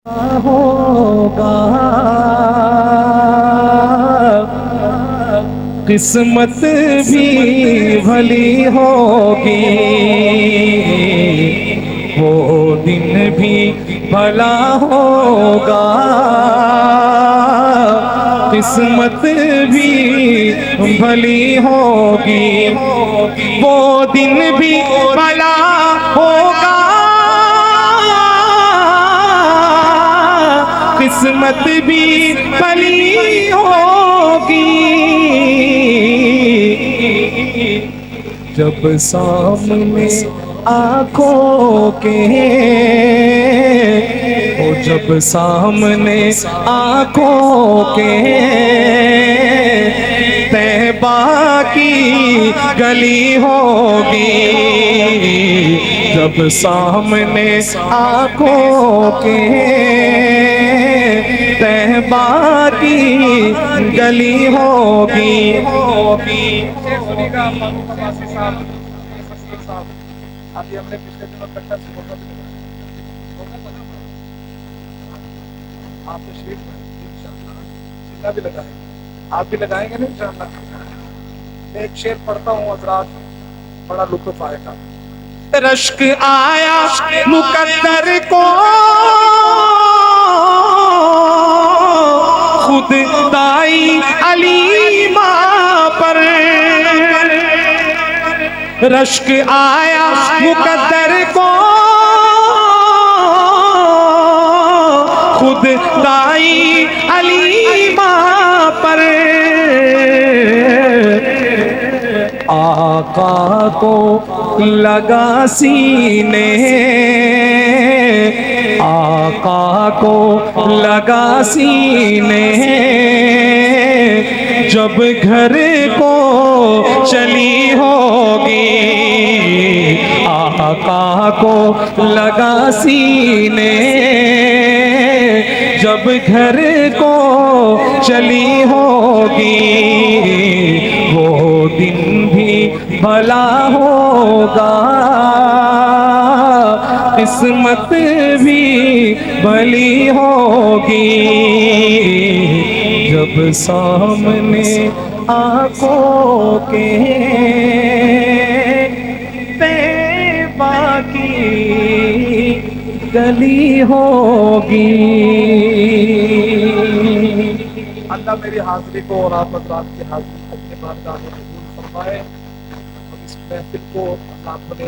ہوگا قسمت بھی بھلی ہوگی، وہ دن بھی بھلا ہوگا، قسمت بھی بھلی ہوگی، وہ دن بھی بھلا ہوگا، قسمت بھی بھلی ہوگی، جب سامنے آنکھوں کے جب سامنے آنکھوں کے طیبہ کی گلی ہوگی، جب سامنے آنکھوں کے طیبہ کی گلی ہوگی۔ سنیے گا فاروق عباسی صاحب، ابھی ہم نے پچھلے دنوں کٹا سے موقع بھی لگایا، آپ نے شریف میں انشاءاللہ چلا بھی لگائیں گے، آپ بھی لگائیں گے نا انشاءاللہ۔ میں ایک شعر پڑھتا ہوں حضرات، بڑا لطف آئے گا۔ رشک آیا مقدر کو خود دائی علیمہ پر، رشک آیا مقدر کو خود دائی علیمہ پر، آقا کو لگا سینے، آقا کو لگا سینے، جب گھر کو چلی ہوگی، آقا کو لگا سینے، جب گھر کو چلی ہوگی، وہ دن بھی بھلا ہوگا، قسمت بھی بھلی ہوگی، جب سامنے آنکھوں کے طیبہ کی گلی ہوگی۔ اللہ میری حاضری کو اور آپ حضرات کی حاضری کو اپنے بارگاہ میں قبول فرمائے، اور اس محفل کو اللہ اپنے